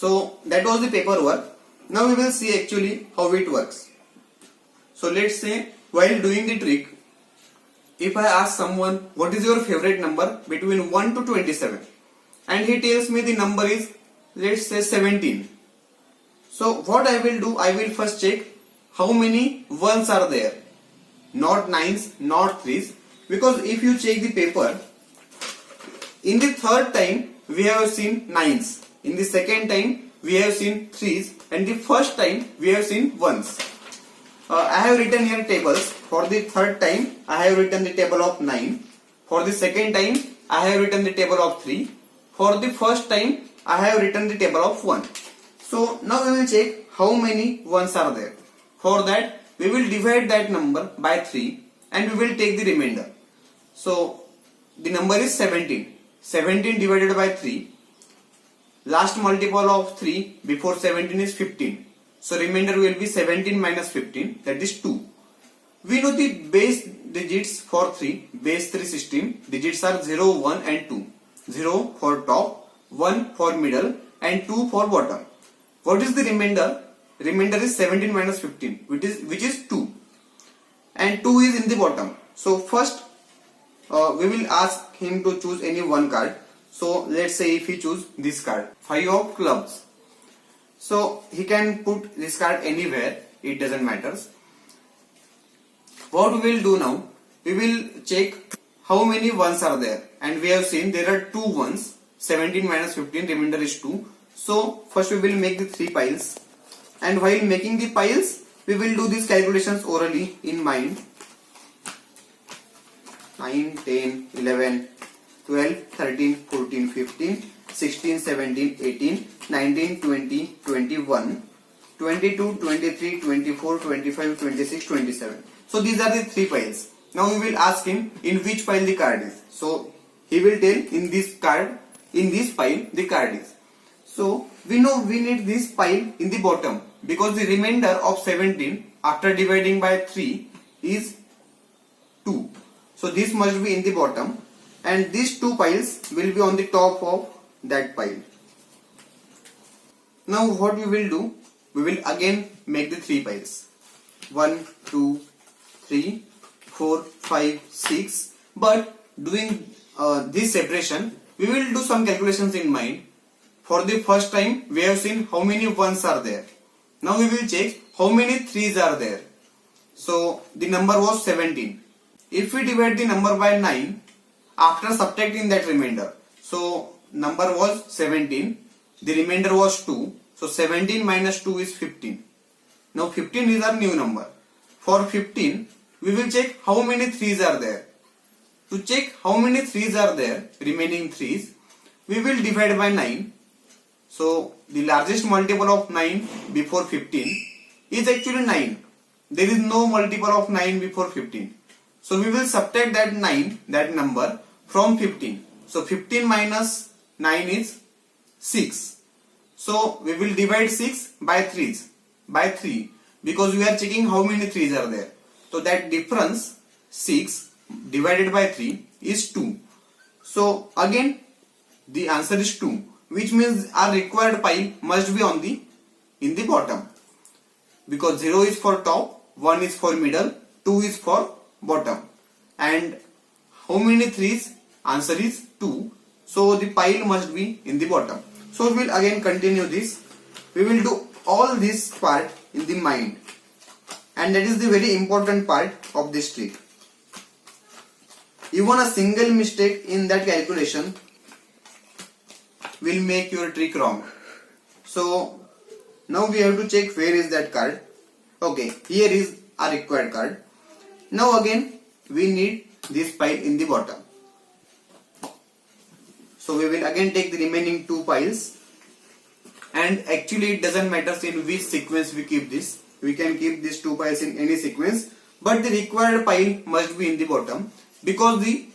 So that was the paperwork. Now we will see actually how it works. So let's say while doing the trick, if I ask someone what is your favorite number between 1 to 27 and he tells me the number is, let's say, 17. So what I will do, I will first check how many ones are there, not nines, not threes, because if you check the paper, in the third time we have seen nines, in the second time we have seen threes, and the first time we have seen ones. I have written here tables. For the third time I have written the table of 9. For the second time I have written the table of 3. For the first time I have written the table of 1. So now we will check how many ones are there. For that we will divide that number by 3 and we will take the remainder. So the number is 17. 17 divided by 3. Last multiple of 3 before 17 is 15. So remainder will be 17 minus 15, that is 2. We know the base digits for 3, base 3 system, digits are 0, 1 and 2. 0 for top, 1 for middle and 2 for bottom. What is the remainder? Remainder is 17 minus 15, which is 2. And 2 is in the bottom. So first we will ask him to choose any one card. So let's say if he choose this card, 5 of clubs. So he can put this card anywhere, it doesn't matter. What we will do now, we will check how many ones are there, and we have seen there are 2 ones, 17 minus 15, remainder is 2. So first we will make the 3 piles, and while making the piles we will do these calculations orally in mind. 9, 10, 11, 12, 13, 14, 15, 16, 17, 18, 19, 20, 21, 22, 23, 24, 25, 26, 27. So these are the 3 piles. Now we will ask him in which pile the card is. So he will tell in this pile the card is. So we know we need this pile in the bottom because the remainder of 17 after dividing by 3 is 2. So this must be in the bottom, and these 2 piles will be on the top of that pile. Now what we will do, we will again make the 3 piles. 1, 2, 3, 4, 5, 6. But doing this separation, we will do some calculations in mind. For the first time we have seen how many ones are there. Now we will check how many threes are there. So the number was 17. If we divide the number by 9 after subtracting that remainder, so number was 17, the remainder was 2, so 17 minus 2 is 15. Now 15 is our new number. For 15 we will check how many threes are there. To check how many threes are there, remaining threes, we will divide by 9. So the largest multiple of 9 before 15 is actually 9. There is no multiple of 9 before 15. So we will subtract that 9, that number, from 15. So 15 minus 9 is 6. So we will divide 6 by 3 because we are checking how many 3s are there. So that difference 6 divided by 3 is 2. So again the answer is 2, which means our required pile must be in the bottom, because 0 is for top, 1 is for middle, 2 is for bottom. And how many 3s? Answer is 2. So the pile must be in the bottom. So we will again continue this. We will do all this part in the mind, and that is the very important part of this trick. Even a single mistake in that calculation will make your trick wrong. So now we have to check where is that card. Okay, here is our required card. Now again we need this pile in the bottom. So we will again take the remaining 2 piles, and actually it doesn't matter in which sequence we keep this. We can keep these 2 piles in any sequence, but the required pile must be in the bottom because the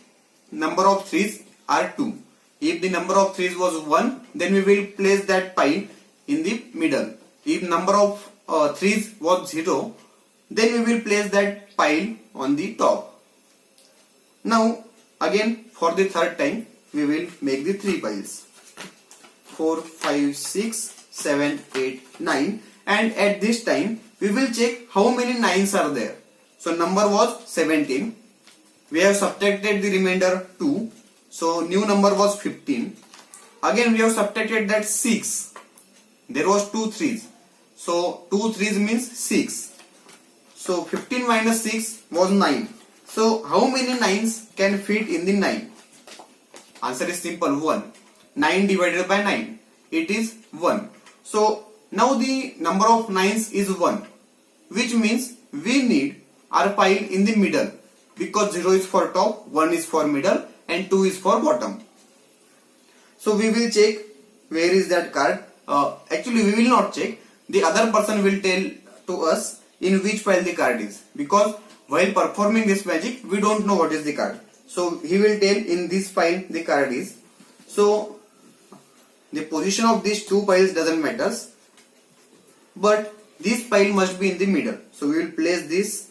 number of 3s are 2. If the number of 3s was 1, then we will place that pile in the middle. If number of 3s was 0, then we will place that pile on the top. Now again for the third time we will make the 3 piles. 4, 5, 6, 7, 8, 9, and at this time we will check how many 9s are there. So number was 17. We have subtracted the remainder 2. So new number was 15. Again we have subtracted that 6. There was 2 3s. So 2 3s means 6. So 15 minus 6 was 9. So how many 9s can fit in the 9? Answer is simple, 1. 9 divided by 9. It is 1. So now the number of 9s is 1. Which means we need our pile in the middle. Because 0 is for top, 1 is for middle and 2 is for bottom. So we will check where is that card. Actually we will not check. The other person will tell to us in which pile the card is. Because while performing this magic, we don't know what is the card. So he will tell in this pile the card is. So the position of these two piles doesn't matter. But this pile must be in the middle. So we will place this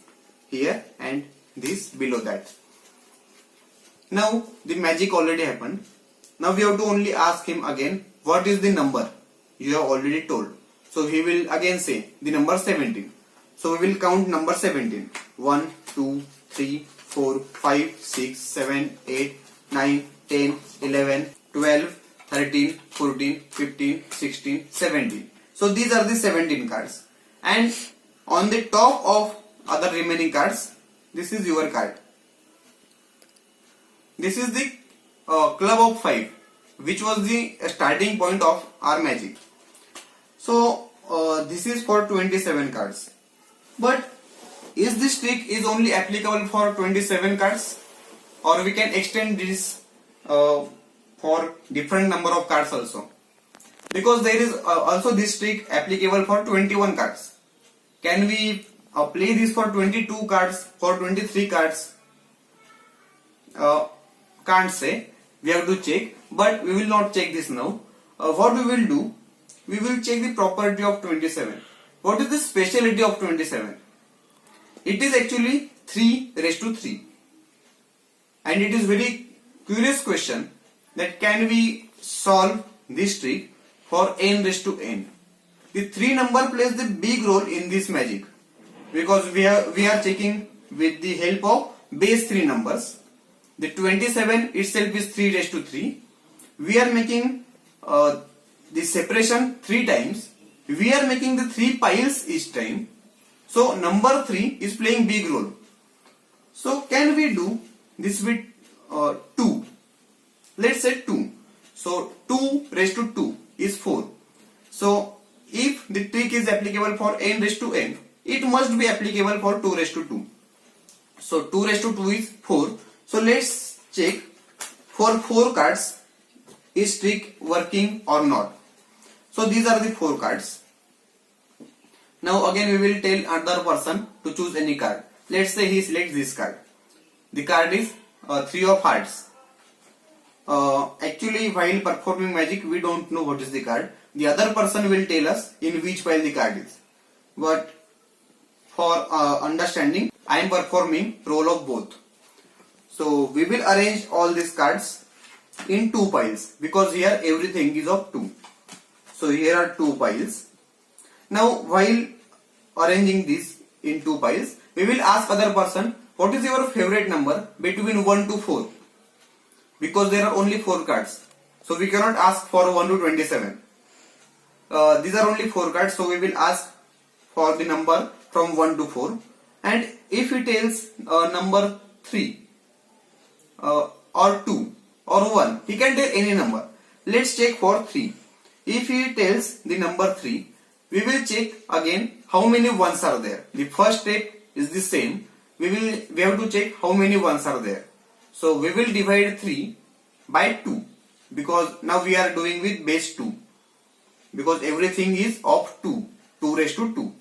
here and this below that. Now the magic already happened. Now we have to only ask him again, what is the number? You have already told. So he will again say the number 17. So we will count number 17. 1, 2, 3, 4, 5, 6, 7, 8, 9, 10, 11, 12, 13, 14, 15, 16, 17. So these are the 17 cards. And on the top of other remaining cards, this is your card. This is the club of 5, which was the starting point of our magic. So this is for 27 cards. But is this trick is only applicable for 27 cards, or we can extend this for different number of cards also? Because there is also this trick applicable for 21 cards. Can we play this for 22 cards, for 23 cards? Can't say. We have to check, but we will not check this now. What we will do? We will check the property of 27. What is the speciality of 27? It is actually 3 raised to 3. And it is very curious question that can we solve this trick for n raised to n. The 3 number plays the big role in this magic because we are checking with the help of base 3 numbers. The 27 itself is 3 raised to 3. We are making the separation 3 times. We are making the 3 piles each time. So number 3 is playing big role. So can we do this with 2? Let's say 2. So 2 raised to 2 is 4. So if the trick is applicable for n raised to n, it must be applicable for 2 raised to 2. So 2 raised to 2 is 4. So let's check for 4 cards, is trick working or not. So these are the 4 cards. Now again we will tell another person to choose any card. Let's say he selects this card. The card is 3 of hearts. Actually while performing magic we don't know what is the card. The other person will tell us in which pile the card is. But for understanding, I am performing role of both. So we will arrange all these cards in 2 piles because here everything is of 2. So here are 2 piles. Now while arranging this in 2 piles, we will ask other person what is your favorite number between 1 to 4, because there are only 4 cards. So we cannot ask for 1 to 27. These are only 4 cards, so we will ask for the number from 1 to 4. And if he tells number 3 or 2 or 1, he can tell any number. Let's check for 3. If he tells the number 3, we will check again how many 1s are there. The first step is the same. We have to check how many 1s are there. So we will divide 3 by 2 because now we are doing with base 2 because everything is of 2 raised to 2.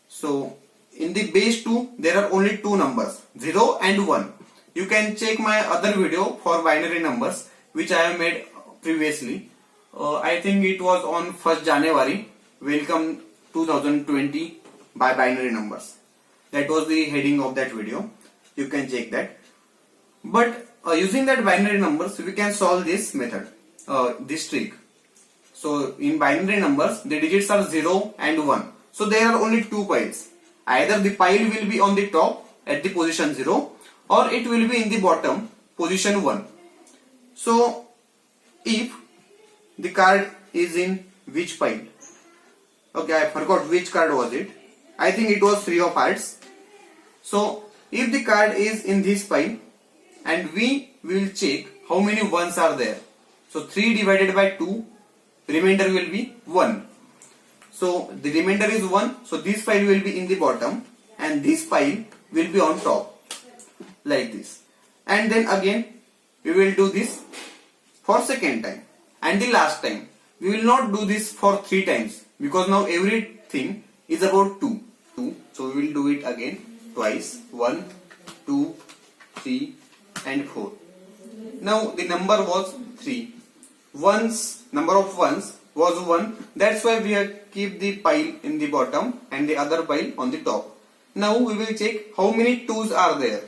So in the base 2 there are only 2 numbers, 0 and 1. You can check my other video for binary numbers which I have made previously. I think it was on 1st January. Welcome 2020 by binary numbers. That was the heading of that video. You can check that. But using that binary numbers we can solve this method, this trick. So in binary numbers, the digits are 0 and 1. So there are only two piles. Either the pile will be on the top at the position 0 or it will be in the bottom position 1. So if the card is in which pile? Okay, I forgot which card was it. I think it was 3 of hearts. So if the card is in this pile and we will check how many ones are there. So 3 divided by 2, remainder will be 1. So the remainder is 1. So this pile will be in the bottom and this pile will be on top. Like this. And then again we will do this for second time. And the last time. We will not do this for 3 times. Because now everything is about 2. So we will do it again twice. 1, 2, 3 and 4. Now the number was 3. Number of ones was 1. That's why we have keep the pile in the bottom and the other pile on the top. Now we will check how many 2's are there.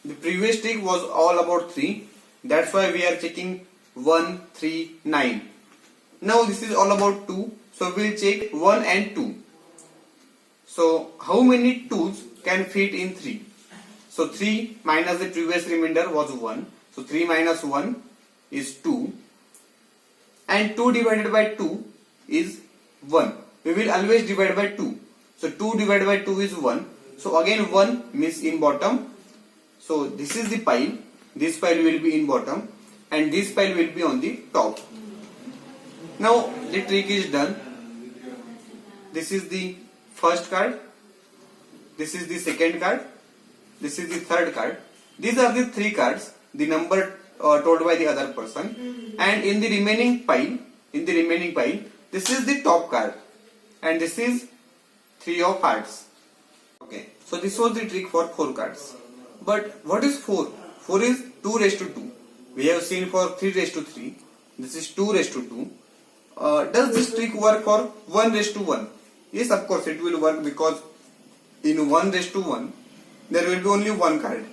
The previous trick was all about 3. That's why we are checking 1, 3, 9. Now this is all about 2. So we will check 1 and 2. So how many 2's can fit in 3? So 3 minus the previous remainder was 1. So 3 minus 1 is 2. And 2 divided by 2 is 1. We will always divide by 2. So 2 divided by 2 is 1. So again 1 means in bottom. So this is the pile. This pile will be in bottom. And this pile will be on the top. Now the trick is done. This is the first card. This is the second card. This is the third card. These are the 3 cards. The number told by the other person. And in the remaining pile, this is the top card. And this is 3 of hearts. Okay. So this was the trick for 4 cards. But what is 4? 4 is 2 raised to 2. We have seen for 3 raised to 3. This is 2 raised to 2. Does this trick work for 1 raised to 1? Yes, of course it will work, because in 1 raised to 1 there will be only 1 card.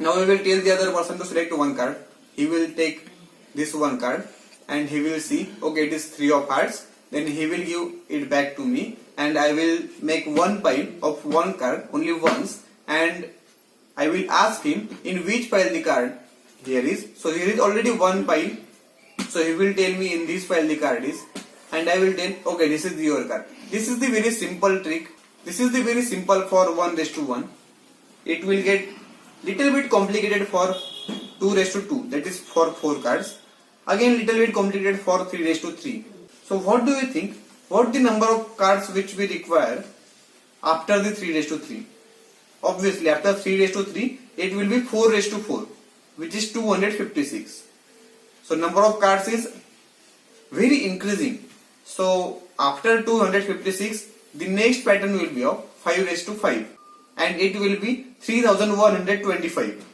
Now we will tell the other person to select 1 card. He will take this 1 card and he will see, okay, it is 3 of hearts. Then he will give it back to me and I will make 1 pile of 1 card only once, and I will ask him in which pile the card here is. So here is already 1 pile. So he will tell me in this pile the card is, and I will tell, okay, this is your card. This is the very simple trick. This is the very simple for 1 raised to 1. It will get little bit complicated for 2 raised to 2, that is for 4 cards. Again little bit complicated for 3 raised to 3. So what do you think? What the number of cards which we require after the 3 raised to 3? Obviously after 3 raised to 3, it will be 4 raised to 4, which is 256. So number of cards is very increasing. So after 256, the next pattern will be of 5 raised to 5. And it will be 3125.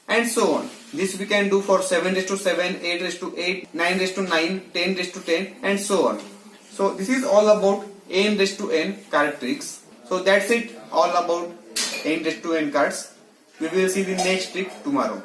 And so on. This we can do for 7 raised to 7, 8 raised to 8, 9 raised to 9, 10 raised to 10, and so on. So this is all about n raised to n card tricks. So that's it, all about n raised to n cards. We will see the next trick tomorrow.